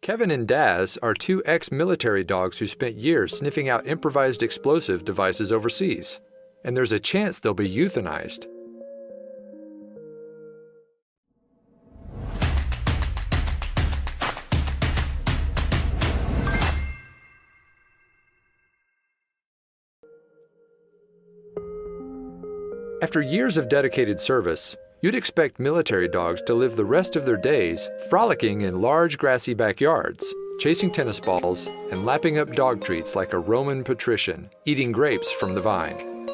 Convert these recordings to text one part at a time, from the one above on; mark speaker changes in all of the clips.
Speaker 1: Kevin and Daz are two ex-military dogs who spent years sniffing out improvised explosive devices overseas, and there's a chance they'll be euthanized. After years of dedicated service, you'd expect military dogs to live the rest of their days frolicking in large grassy backyards, chasing tennis balls, and lapping up dog treats like a Roman patrician, eating grapes from the vine.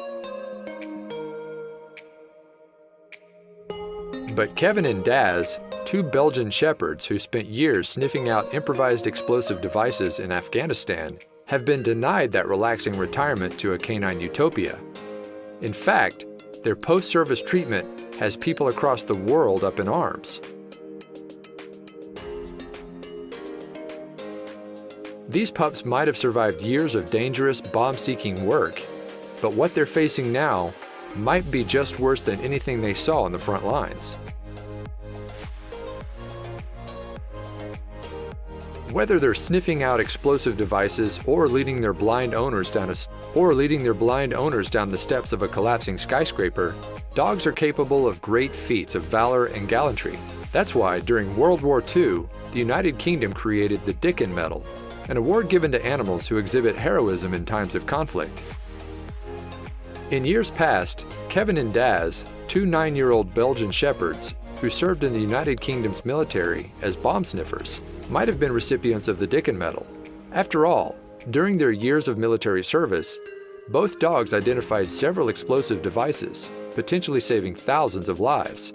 Speaker 1: But Kevin and Daz, two Belgian shepherds who spent years sniffing out improvised explosive devices in Afghanistan, have been denied that relaxing retirement to a canine utopia. In fact, their post-service treatment has people across the world up in arms. These pups might have survived years of dangerous, bomb-seeking work, but what they're facing now might be just worse than anything they saw on the front lines. Whether they're sniffing out explosive devices or leading their blind owners down the steps of a collapsing skyscraper, dogs are capable of great feats of valor and gallantry. That's why, during World War II, the United Kingdom created the Dickon Medal, an award given to animals who exhibit heroism in times of conflict. In years past, Kevin and Daz, two 9-year-old Belgian shepherds who served in the United Kingdom's military as bomb sniffers, might have been recipients of the Dickon Medal. After all, during their years of military service, both dogs identified several explosive devices, potentially saving thousands of lives.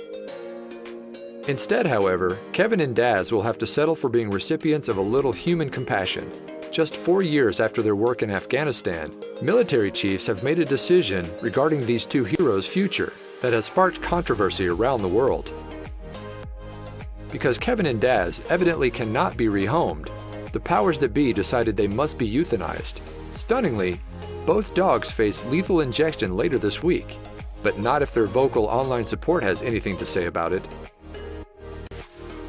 Speaker 1: Instead, however, Kevin and Daz will have to settle for being recipients of a little human compassion. Just 4 years after their work in Afghanistan, military chiefs have made a decision regarding these two heroes' future that has sparked controversy around the world. Because Kevin and Daz evidently cannot be rehomed, the powers that be decided they must be euthanized. Stunningly, both dogs face lethal injection later this week, but not if their vocal online support has anything to say about it.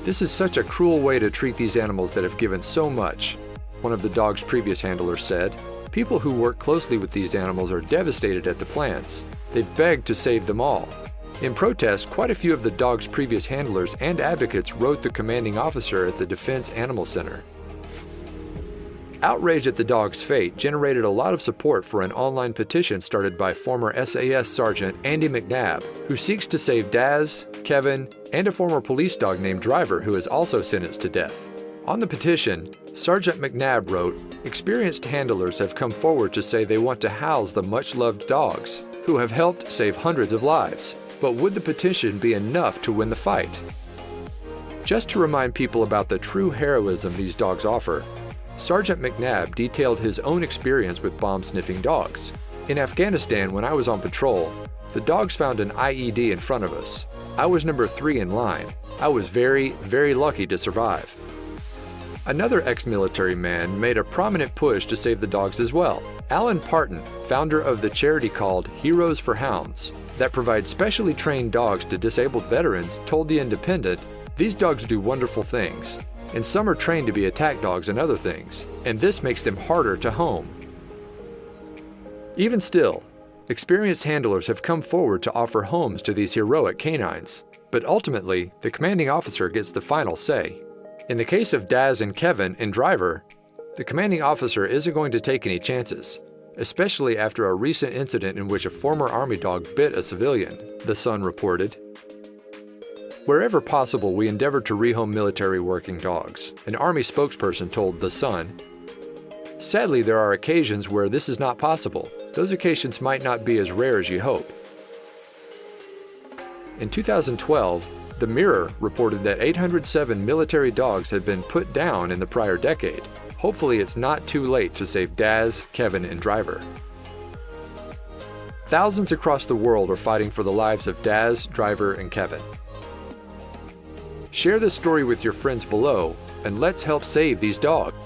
Speaker 1: "This is such a cruel way to treat these animals that have given so much," one of the dog's previous handlers said. "People who work closely with these animals are devastated at the plans. They've begged to save them all." In protest, quite a few of the dog's previous handlers and advocates wrote the commanding officer at the Defense Animal Center. Outrage at the dog's fate generated a lot of support for an online petition started by former SAS Sergeant Andy McNabb, who seeks to save Daz, Kevin, and a former police dog named Driver who is also sentenced to death. On the petition, Sergeant McNabb wrote, "Experienced handlers have come forward to say they want to house the much-loved dogs, who have helped save hundreds of lives. But would the petition be enough to win the fight?" Just to remind people about the true heroism these dogs offer, Sergeant McNabb detailed his own experience with bomb-sniffing dogs. "In Afghanistan, when I was on patrol, the dogs found an IED in front of us. I was number 3 in line. I was very, very lucky to survive." Another ex-military man made a prominent push to save the dogs as well. Alan Parton, founder of the charity called Heroes for Hounds, that provides specially trained dogs to disabled veterans, told The Independent, "These dogs do wonderful things, and some are trained to be attack dogs and other things, and this makes them harder to home." Even still, experienced handlers have come forward to offer homes to these heroic canines, but ultimately, the commanding officer gets the final say. In the case of Daz and Kevin and Driver, the commanding officer isn't going to take any chances, especially after a recent incident in which a former Army dog bit a civilian, The Sun reported. "Wherever possible, we endeavor to rehome military working dogs," an Army spokesperson told The Sun. "Sadly, there are occasions where this is not possible. Those occasions might not be as rare as you hope." In 2012, The Mirror reported that 807 military dogs had been put down in the prior decade. Hopefully it's not too late to save Daz, Kevin, and Driver. Thousands across the world are fighting for the lives of Daz, Driver, and Kevin. Share this story with your friends below, and let's help save these dogs.